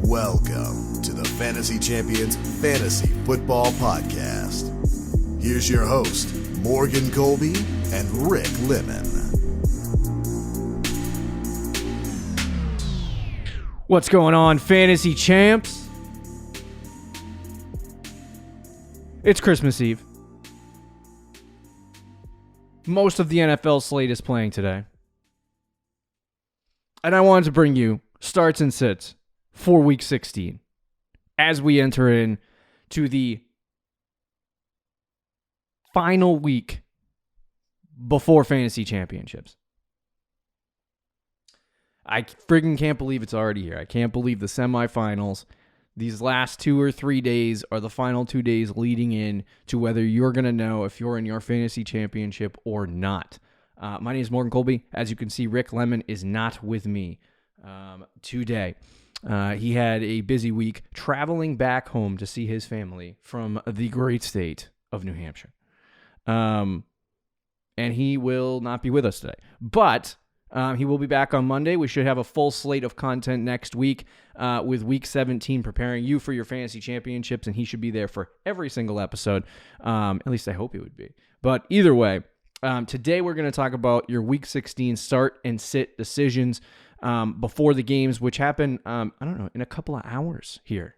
Welcome to the Fantasy Champions Fantasy Football Podcast. Here's your host, Morgan Colby and Rick Lemon. What's going on, Fantasy Champs? It's Christmas Eve. Most of the NFL slate is playing today. And I wanted to bring you starts and sits for Week 16 as we enter in to the final week before Fantasy Championships. I friggin' can't believe it's already here. I can't believe the semifinals. These last 2 or 3 days are the final 2 days leading in to whether you're going to know if you're in your fantasy championship or not. My name is Morgan Colby. As you can see, Rick Lemon is not with me today. He had a busy week traveling back home to see his family from the great state of New Hampshire. And he will not be with us today. But he will be back on Monday. We should have a full slate of content next week with Week 17 preparing you for your fantasy championships, and he should be there for every single episode. At least I hope he would be. But either way, today we're going to talk about your Week 16 start and sit decisions before the games, which happen, in a couple of hours here.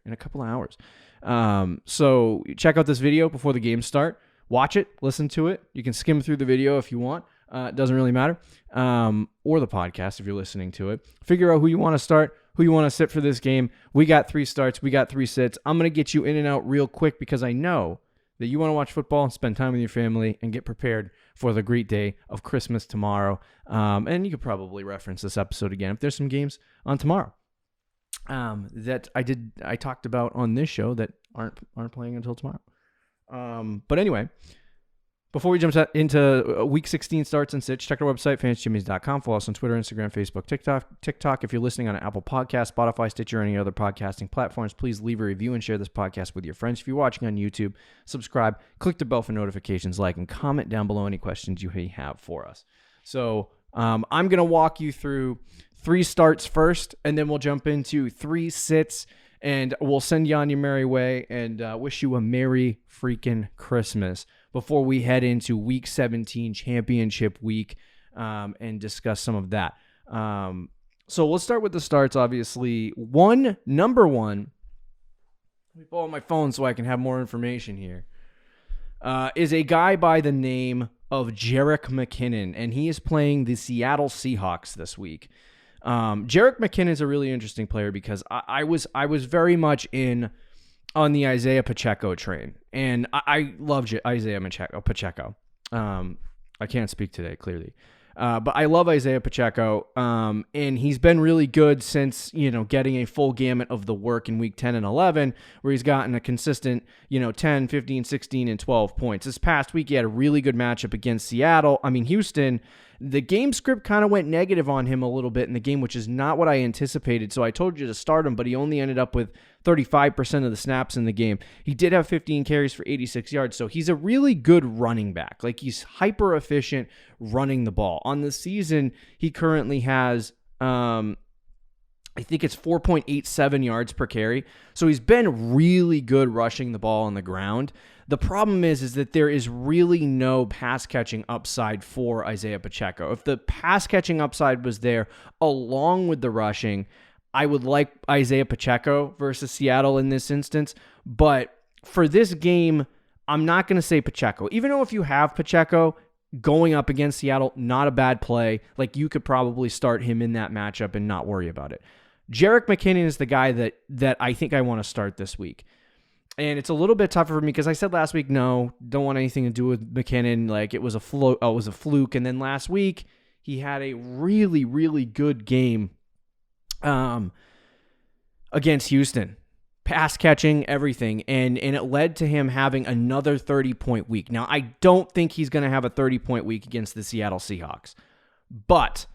So check out this video before the games start. Watch it, listen to it. You can skim through the video if you want. It doesn't really matter. Or the podcast if you're listening to it. Figure out who you want to start, who you want to sit for this game. We got 3 starts. We got 3 sits. I'm going to get you in and out real quick because I know that you want to watch football, spend time with your family, and get prepared for the great day of Christmas tomorrow. And you could probably reference this episode again if there's some games on tomorrow that I talked about on this show that aren't playing until tomorrow. But anyway, before we jump into Week 16 starts and sits, check our website, fantasyjimmies.com. Follow us on Twitter, Instagram, Facebook, TikTok. If you're listening on Apple Podcasts, Spotify, Stitcher, or any other podcasting platforms, please leave a review and share this podcast with your friends. If you're watching on YouTube, subscribe, click the bell for notifications, like, and comment down below any questions you may have for us. So I'm going to walk you through 3 starts first, and then we'll jump into 3 sits, and we'll send you on your merry way and wish you a Merry freaking Christmas before we head into Week 17 championship week and discuss some of that. So let's start with the starts, obviously. Number one, let me pull out my phone so I can have more information here, is a guy by the name of Jerick McKinnon, and he is playing the Seattle Seahawks this week. Jerick McKinnon is a really interesting player because I was very much in on the Isaiah Pacheco train, and I love Isaiah Pacheco. I can't speak today, clearly. But I love Isaiah Pacheco, and he's been really good since, getting a full gamut of the work in Week 10 and 11, where he's gotten a consistent, 10, 15, 16, and 12 points. This past week, he had a really good matchup against Houston. The game script kind of went negative on him a little bit in the game, which is not what I anticipated. So I told you to start him, but he only ended up with 35% of the snaps in the game. He did have 15 carries for 86 yards, so he's a really good running back. Like, he's hyper efficient running the ball. On the season, he currently has, I think it's 4.87 yards per carry. So he's been really good rushing the ball on the ground. The problem is that there is really no pass catching upside for Isaiah Pacheco. If the pass catching upside was there along with the rushing, I would like Isaiah Pacheco versus Seattle in this instance. But for this game, I'm not going to say Pacheco. Even though if you have Pacheco going up against Seattle, not a bad play. Like, you could probably start him in that matchup and not worry about it. Jerick McKinnon is the guy that I think I want to start this week. And it's a little bit tougher for me because I said last week, no, don't want anything to do with McKinnon. Like, it was a fluke. And then last week, he had a really, really good game against Houston. Pass catching, everything. And it led to him having another 30-point week. Now, I don't think he's going to have a 30-point week against the Seattle Seahawks. But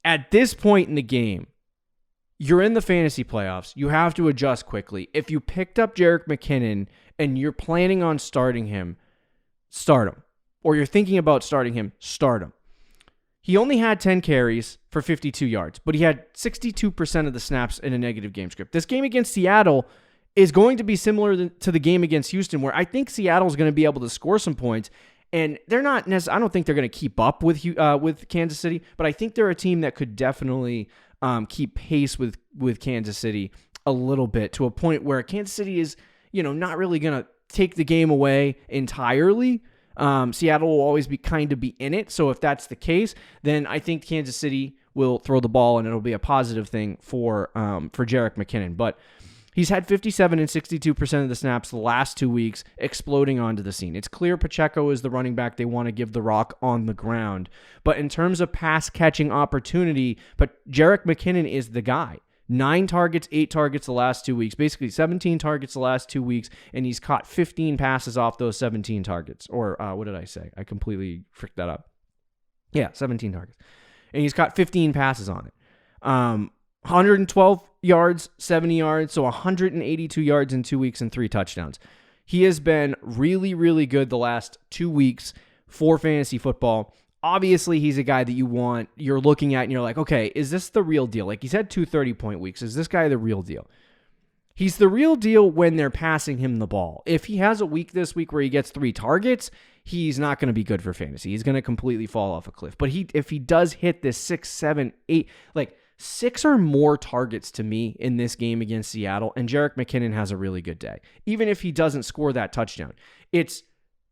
at this point in the game, you're in the fantasy playoffs. You have to adjust quickly. If you picked up Jerick McKinnon and you're planning on starting him, start him. Or you're thinking about starting him, start him. He only had 10 carries for 52 yards, but he had 62% of the snaps in a negative game script. This game against Seattle is going to be similar to the game against Houston, where I think Seattle is going to be able to score some points. And they're not necessarily, I don't think they're going to keep up with Kansas City, but I think they're a team that could definitely keep pace with Kansas City a little bit, to a point where Kansas City is, not really going to take the game away entirely. Seattle will always be in it. So if that's the case, then I think Kansas City will throw the ball, and it'll be a positive thing for Jerick McKinnon. But he's had 57 and 62% of the snaps the last 2 weeks, exploding onto the scene. It's clear Pacheco is the running back they want to give the rock on the ground. But in terms of pass catching opportunity, but Jerick McKinnon is the guy. 9 targets, 8 targets the last 2 weeks, basically 17 targets the last 2 weeks, and he's caught 15 passes off those 17 targets. Or what did I say? I completely fricked that up. Yeah, 17 targets. And he's caught 15 passes on it. 112 yards, 70 yards, so 182 yards in 2 weeks and 3 touchdowns. He has been really, really good the last 2 weeks for fantasy football. Obviously, he's a guy that you're looking at and you're like, okay, is this the real deal? Like, he's had 2 30-point weeks. Is this guy the real deal? He's the real deal when they're passing him the ball. If he has a week this week where he gets 3 targets, he's not going to be good for fantasy. He's going to completely fall off a cliff. But if he does hit this 6, 7, 8, like 6 or more targets to me in this game against Seattle, and Jerick McKinnon has a really good day. Even if he doesn't score that touchdown, it's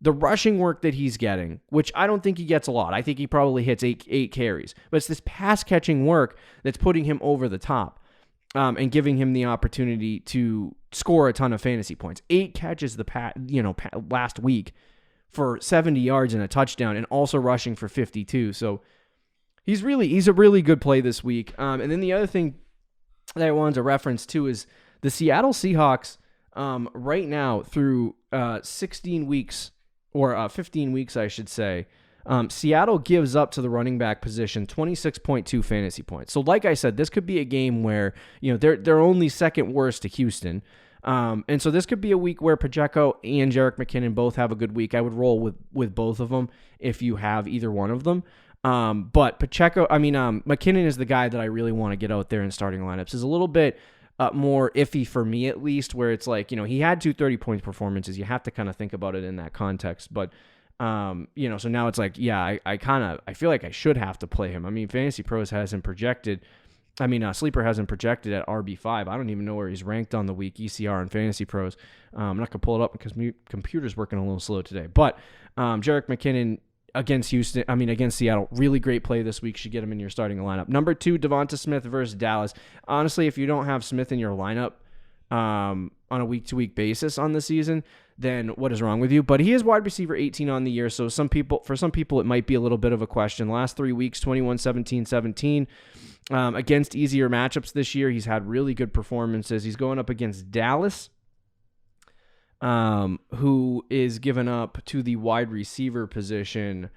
the rushing work that he's getting, which I don't think he gets a lot. I think he probably hits 8 carries. But it's this pass-catching work that's putting him over the top and giving him the opportunity to score a ton of fantasy points. 8 catches last week for 70 yards and a touchdown, and also rushing for 52. So he's a really good play this week. And then the other thing that I wanted to reference too is the Seattle Seahawks right now through 16 weeks, or 15 weeks, I should say, Seattle gives up to the running back position 26.2 fantasy points. So like I said, this could be a game where, they're only second worst to Houston. And so this could be a week where Pacheco and Jerick McKinnon both have a good week. I would roll with both of them if you have either one of them. But McKinnon is the guy that I really want to get out there in starting lineups. Is a little bit more iffy for me, at least, where it's like, he had 2 30-point performances. You have to kind of think about it in that context. But, so now it's like, yeah, I feel like I should have to play him. I mean, Fantasy Pros hasn't projected. Sleeper hasn't projected at RB5. I don't even know where he's ranked on the week ECR and Fantasy Pros. I'm not going to pull it up because my computer's working a little slow today. But Jerick McKinnon against Seattle, really great play this week. Should get him in your starting lineup. Number 2, Devonta Smith versus Dallas. Honestly, if you don't have Smith in your lineup on a week-to-week basis on the season, then what is wrong with you? But he is wide receiver 18 on the year, so for some people it might be a little bit of a question. Last 3 weeks, 21, 17, 17. Against easier matchups this year, he's had really good performances. He's going up against Dallas, who is given up to the wide receiver position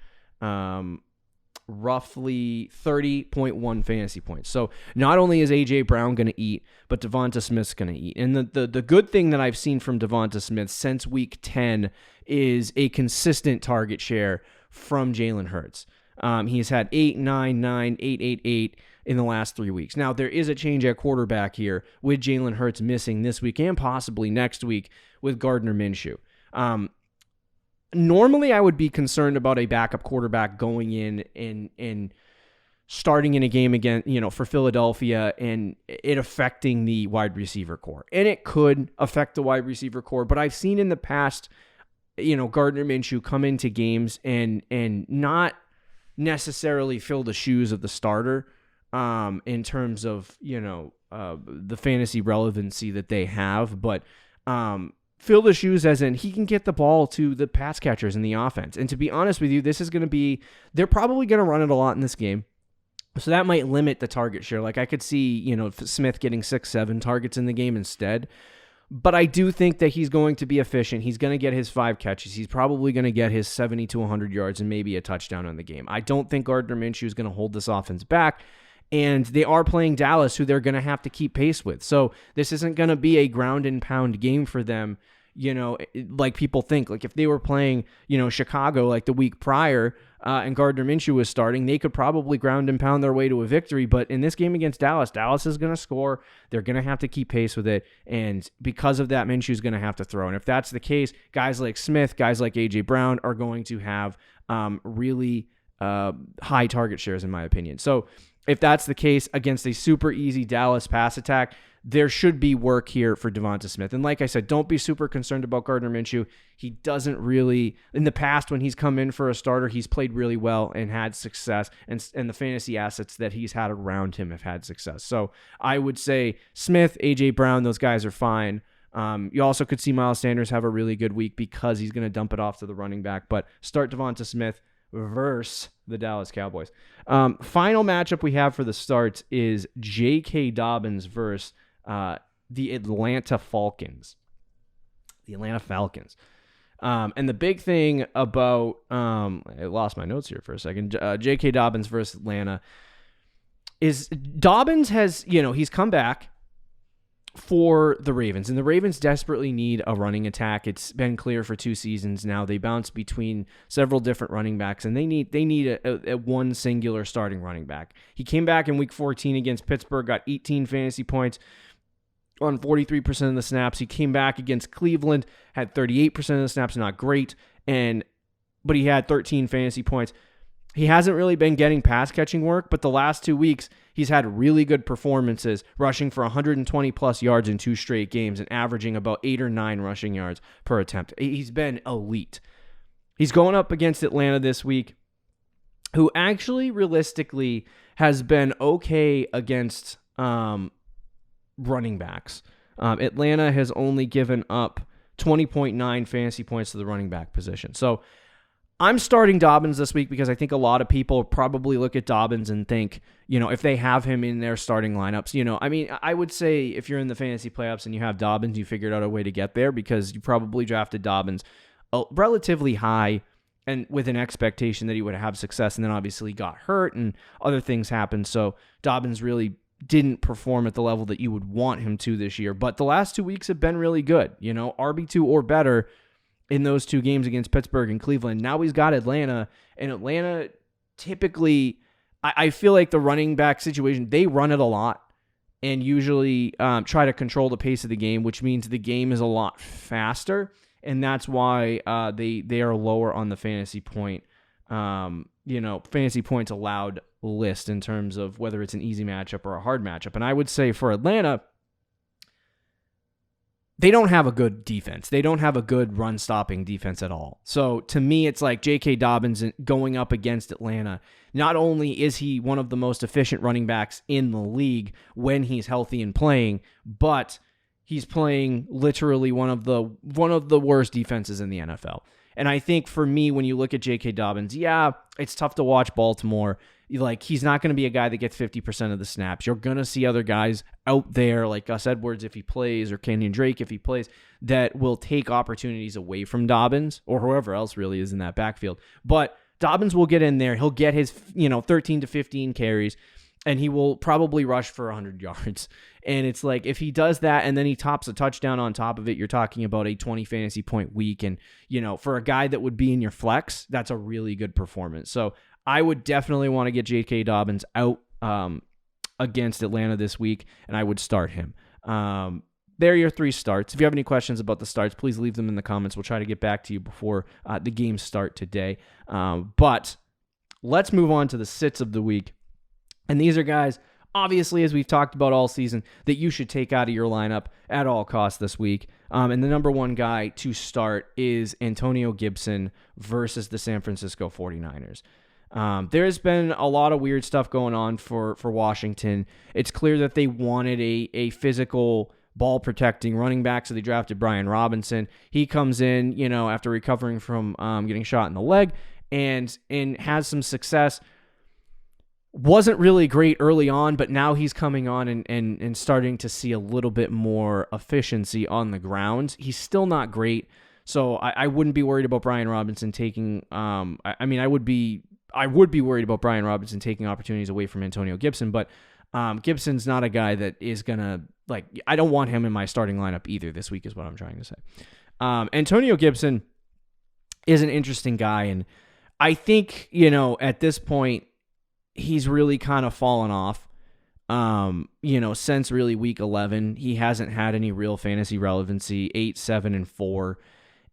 roughly 30.1 fantasy points. So not only is A.J. Brown going to eat, but Devonta Smith's going to eat. And the good thing that I've seen from Devonta Smith since week 10 is a consistent target share from Jalen Hurts. He's had 8, 9, 9, 8, 8, 8 in the last 3 weeks. Now, there is a change at quarterback here with Jalen Hurts missing this week and possibly next week with Gardner Minshew. Normally, I would be concerned about a backup quarterback going in and starting in a game again, for Philadelphia, and it affecting the wide receiver core. And it could affect the wide receiver core, but I've seen in the past, Gardner Minshew come into games and not necessarily fill the shoes of the starter in terms of, the fantasy relevancy that they have, but fill the shoes as in he can get the ball to the pass catchers in the offense. And to be honest with you, this is going to be, they're probably going to run it a lot in this game. So that might limit the target share. Like I could see, Smith getting 6, 7 targets in the game instead. But I do think that he's going to be efficient. He's going to get his 5 catches. He's probably going to get his 70 to 100 yards and maybe a touchdown in the game. I don't think Gardner Minshew is going to hold this offense back. And they are playing Dallas, who they're going to have to keep pace with. So this isn't going to be a ground and pound game for them, like people think. Like if they were playing, Chicago like the week prior and Gardner Minshew was starting, they could probably ground and pound their way to a victory. But in this game against Dallas, Dallas is going to score. They're going to have to keep pace with it. And because of that, Minshew is going to have to throw. And if that's the case, guys like Smith, guys like A.J. Brown are going to have really high target shares, in my opinion. So if that's the case against a super easy Dallas pass attack, there should be work here for Devonta Smith. And like I said, don't be super concerned about Gardner Minshew. He doesn't really, in the past when he's come in for a starter, he's played really well and had success, and the fantasy assets that he's had around him have had success. So I would say Smith, A.J. Brown, those guys are fine. You also could see Miles Sanders have a really good week because he's going to dump it off to the running back, but start Devonta Smith versus the Dallas Cowboys. Final matchup we have for the starts is J.K. Dobbins versus the Atlanta Falcons. And the big thing about, I lost my notes here for a second, J.K. Dobbins versus Atlanta is Dobbins has, he's come back for the Ravens, and the Ravens desperately need a running attack. It's been clear for 2 seasons now. They bounce between several different running backs, and they need a one singular starting running back. He came back in week 14 against Pittsburgh, got 18 fantasy points on 43% of the snaps. He came back against Cleveland, had 38% of the snaps, not great, but he had 13 fantasy points. He hasn't really been getting pass catching work, but the last 2 weeks, he's had really good performances, rushing for 120 plus yards in 2 straight games and averaging about 8 or 9 rushing yards per attempt. He's been elite. He's going up against Atlanta this week, who actually realistically has been okay against running backs. Atlanta has only given up 20.9 fantasy points to the running back position. So I'm starting Dobbins this week because I think a lot of people probably look at Dobbins and think, if they have him in their starting lineups, I would say if you're in the fantasy playoffs and you have Dobbins, you figured out a way to get there because you probably drafted Dobbins relatively high and with an expectation that he would have success, and then obviously got hurt and other things happened. So Dobbins really didn't perform at the level that you would want him to this year. But the last 2 weeks have been really good, RB2 or better in those 2 games against Pittsburgh and Cleveland. Now he's got Atlanta, and Atlanta typically, I feel like the running back situation, they run it a lot and usually try to control the pace of the game, which means the game is a lot faster, and that's why they are lower on the fantasy points allowed list in terms of whether it's an easy matchup or a hard matchup. And I would say for Atlanta, they don't have a good defense. They don't have a good run-stopping defense at all. So to me, it's like J.K. Dobbins going up against Atlanta. Not only is he one of the most efficient running backs in the league when he's healthy and playing, but he's playing literally one of the worst defenses in the NFL. And I think for me, when you look at J.K. Dobbins, yeah, it's tough to watch Baltimore. Like, he's not going to be a guy that gets 50% of the snaps. You're going to see other guys out there like Gus Edwards if he plays, or Kenyon Drake if he plays, that will take opportunities away from Dobbins or whoever else really is in that backfield. But Dobbins will get in there. He'll get his 13 to 15 carries, and he will probably rush for 100 yards. And it's like, if he does that and then he tops a touchdown on top of it, you're talking about a 20 fantasy point week. And, for a guy that would be in your flex, that's a really good performance. So I would definitely want to get J.K. Dobbins out against Atlanta this week, and I would start him. There are your 3 starts. If you have any questions about the starts, please leave them in the comments. We'll try to get back to you before the games start today. But let's move on to the sits of the week. And these are guys, obviously, as we've talked about all season, that you should take out of your lineup at all costs this week. And the number 1 guy to start is Antonio Gibson versus the San Francisco 49ers. There's been a lot of weird stuff going on for Washington. It's clear that they wanted a physical ball protecting running back, so they drafted Brian Robinson. He comes in, after recovering from getting shot in the leg and has some success. Wasn't really great early on, but now he's coming on and starting to see a little bit more efficiency on the ground. He's still not great, so I wouldn't be worried about Brian Robinson taking. I would be worried about Brian Robinson taking opportunities away from Antonio Gibson, but Gibson's not a guy that is gonna I don't want him in my starting lineup either this week, is what I'm trying to say. Antonio Gibson is an interesting guy, and I think, at this point, he's really kind of fallen off. Since really week 11, he hasn't had any real fantasy relevancy, 8, 7, and 4.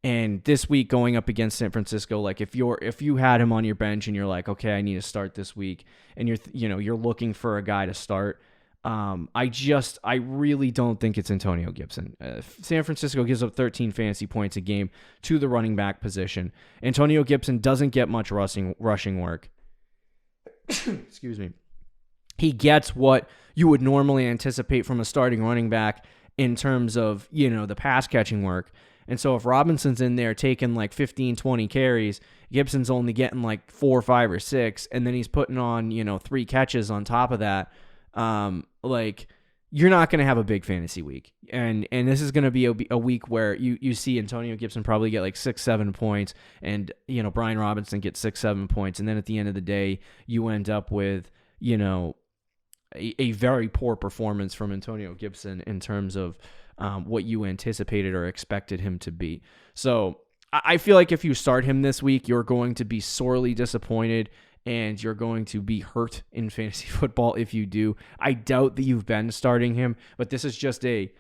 And this week going up against San Francisco, like if you had him on your bench and you're like, okay, I need to start this week, and you're looking for a guy to start, I really don't think it's Antonio Gibson. San Francisco gives up 13 fantasy points a game to the running back position. Antonio Gibson doesn't get much rushing work. Excuse me. He gets what you would normally anticipate from a starting running back in terms of, the pass catching work. And so if Robinson's in there taking like 15, 20 carries, Gibson's only getting like 4, 5, or 6, and then he's putting on, 3 catches on top of that. You're not going to have a big fantasy week. And this is going to be a week where you see Antonio Gibson probably get like 6, 7 points, and, Brian Robinson gets 6, 7 points. And then at the end of the day, you end up with, a very poor performance from Antonio Gibson in terms of what you anticipated or expected him to be. So I feel like if you start him this week, you're going to be sorely disappointed, and you're going to be hurt in fantasy football if you do. I doubt that you've been starting him, but this is just a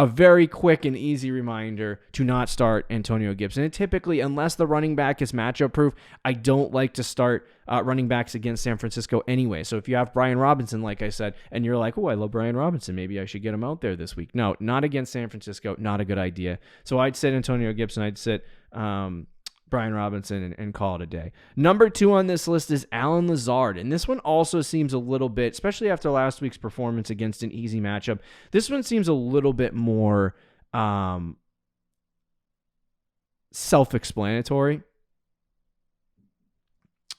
very quick and easy reminder to not start Antonio Gibson. And typically, unless the running back is matchup proof, I don't like to start running backs against San Francisco anyway. So if you have Brian Robinson, like I said, and you're like, oh, I love Brian Robinson, maybe I should get him out there this week. No, not against San Francisco. Not a good idea. So I'd sit Antonio Gibson. I'd sit Brian Robinson and call it a day. Number 2 on this list is Allen Lazard. And this one also seems a little bit, especially after last week's performance against an easy matchup, this one seems a little bit more self-explanatory.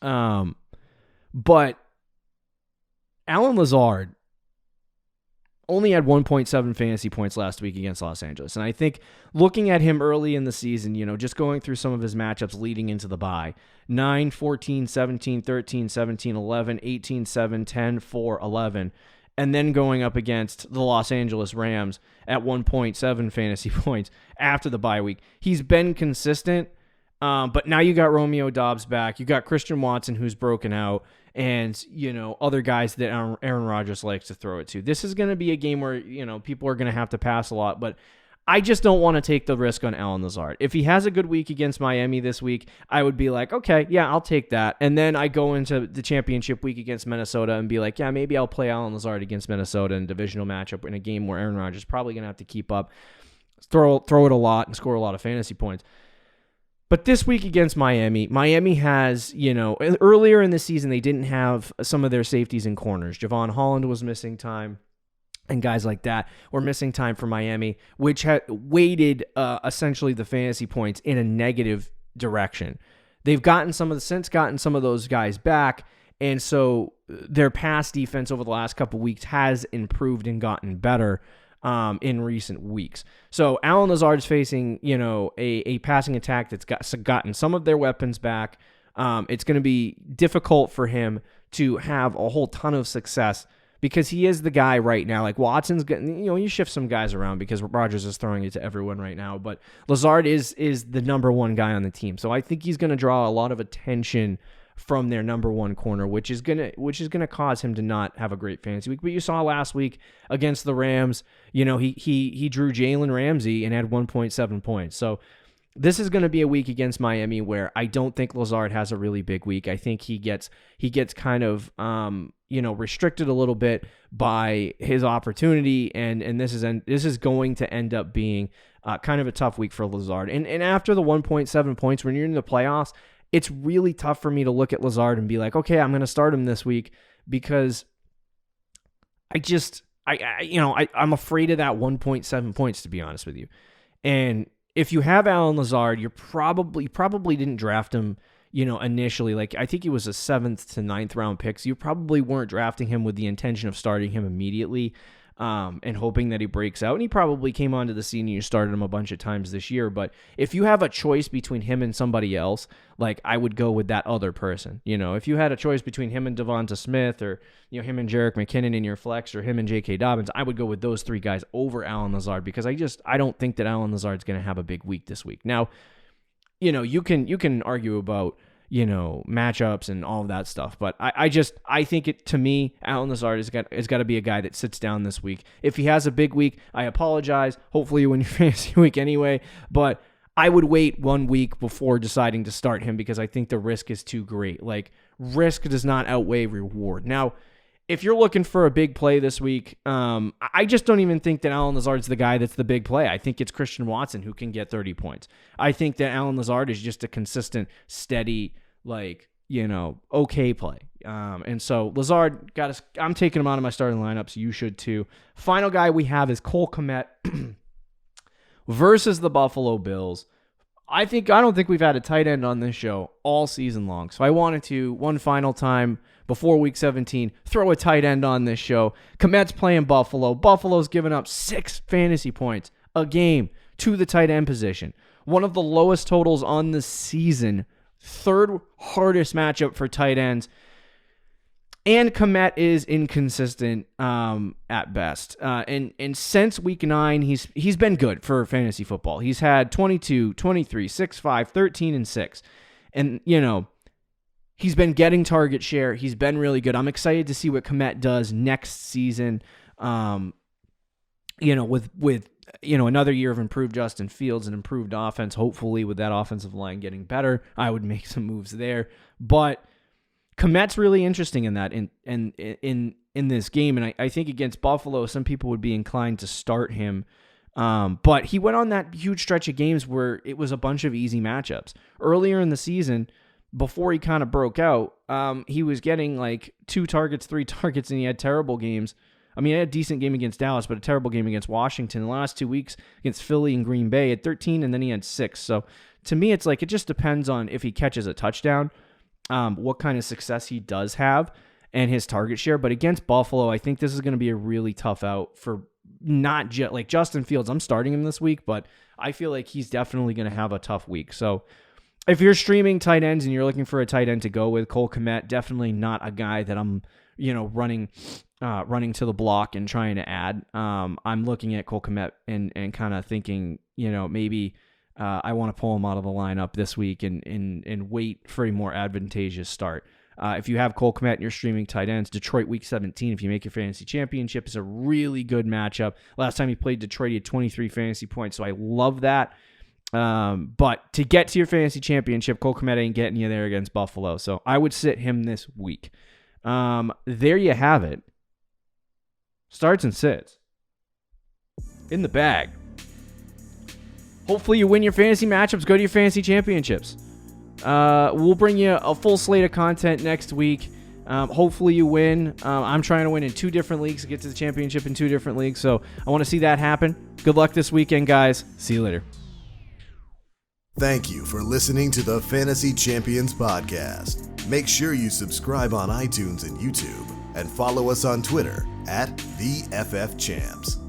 But Allen Lazard only had 1.7 fantasy points last week against Los Angeles. And I think looking at him early in the season, just going through some of his matchups leading into the bye, 9, 14, 17, 13, 17, 11, 18, 7, 10, 4, 11, and then going up against the Los Angeles Rams at 1.7 fantasy points after the bye week. He's been consistent, but now you got Romeo Doubs back. You got Christian Watson, who's broken out, and, other guys that Aaron Rodgers likes to throw it to. This is going to be a game where, people are going to have to pass a lot, but I just don't want to take the risk on Allen Lazard. If he has a good week against Miami this week, I would be like, okay, yeah, I'll take that. And then I go into the championship week against Minnesota and be like, yeah, maybe I'll play Allen Lazard against Minnesota in a divisional matchup in a game where Aaron Rodgers is probably going to have to keep up, throw it a lot, and score a lot of fantasy points. But this week against Miami has, earlier in the season, they didn't have some of their safeties and corners. Javon Holland was missing time, and guys like that were missing time for Miami, which had weighted essentially the fantasy points in a negative direction. They've gotten some of those guys back, and so their pass defense over the last couple of weeks has improved and gotten better in recent weeks. So Allen Lazard's facing, a passing attack that's gotten some of their weapons back. It's going to be difficult for him to have a whole ton of success because he is the guy right now. Like Watson's getting, you shift some guys around because Rodgers is throwing it to everyone right now, but Lazard is the number 1 guy on the team. So I think he's going to draw a lot of attention from their number 1 corner, which is gonna cause him to not have a great fantasy week. But you saw last week against the Rams, he drew Jalen Ramsey and had 1.7 points. So this is going to be a week against Miami where I don't think Lazard has a really big week. I think he gets kind of restricted a little bit by his opportunity, and this is going to end up being kind of a tough week for Lazard. And after the 1.7 points, when you're in the playoffs, it's really tough for me to look at Lazard and be like, okay, I'm going to start him this week because I'm afraid of that 1.7 points, to be honest with you. And if you have Allen Lazard, you probably didn't draft him, initially. Like I think he was a 7th to 9th round pick, so you probably weren't drafting him with the intention of starting him immediately. and hoping that he breaks out. And he probably came onto the scene and you started him a bunch of times this year. But if you have a choice between him and somebody else, like, I would go with that other person. If you had a choice between him and Devonta Smith, or him and Jerick McKinnon in your flex, or him and J.K. Dobbins, I would go with those three guys over Allen Lazard, because I don't think that Allen Lazard's going to have a big week this week. Now, you can argue about matchups and all of that stuff, but I think to me, Allen Lazard is got to be a guy that sits down this week. If he has a big week, I apologize. Hopefully you win your fantasy week anyway, but I would wait 1 week before deciding to start him, because I think the risk is too great. Like, risk does not outweigh reward. Now, if you're looking for a big play this week, I just don't even think that Allen Lazard's the guy that's the big play. I think it's Christian Watson who can get 30 points. I think that Allen Lazard is just a consistent, steady, okay play. And so Lazard I'm taking him out of my starting lineups. You should too. Final guy we have is Cole Kmet versus the Buffalo Bills. I don't think we've had a tight end on this show all season long. So I wanted to, one final time before week 17, throw a tight end on this show. Kmet's playing Buffalo. Buffalo's given up 6 fantasy points a game to the tight end position. One of the lowest totals on the season. Third hardest matchup for tight ends. And Kmet is inconsistent at best. And since week 9, he's been good for fantasy football. He's had 22, 23, 6, 5, 13, and 6. And, he's been getting target share. He's been really good. I'm excited to see what Kmet does next season. With another year of improved Justin Fields and improved offense, hopefully with that offensive line getting better, I would make some moves there. But Kmet's really interesting in that in this game, and I think against Buffalo, some people would be inclined to start him. But he went on that huge stretch of games where it was a bunch of easy matchups. Earlier in the season, before he kind of broke out, he was getting like 2 targets, 3 targets, and he had terrible games. I mean, he had a decent game against Dallas, but a terrible game against Washington. The last 2 weeks against Philly and Green Bay, he had 13, and then he had 6. So to me, it's like it just depends on if he catches a touchdown, what kind of success he does have, and his target share. But against Buffalo, I think this is going to be a really tough out for not just like Justin Fields. I'm starting him this week, but I feel like he's definitely going to have a tough week. So if you're streaming tight ends and you're looking for a tight end to go with, Cole Kmet, definitely not a guy that I'm, running to the block and trying to add. I'm looking at Cole Kmet and kind of thinking, maybe I want to pull him out of the lineup this week and wait for a more advantageous start. If you have Cole Kmet and you're streaming tight ends, Detroit week 17, if you make your fantasy championship, is a really good matchup. Last time he played Detroit, he had 23 fantasy points, so I love that. But to get to your fantasy championship, Cole Kmet ain't getting you there against Buffalo, so I would sit him this week. There you have it. Starts and sits in the bag. Hopefully you win your fantasy matchups, go to your fantasy championships. We'll bring you a full slate of content next week. Hopefully you win. I'm trying to win in 2 different leagues, get to the championship in 2 different leagues, so I want to see that happen. Good luck this weekend, guys. See you later. Thank you for listening to the Fantasy Champions Podcast. Make sure you subscribe on iTunes and YouTube, and follow us on Twitter @TheFFChamps.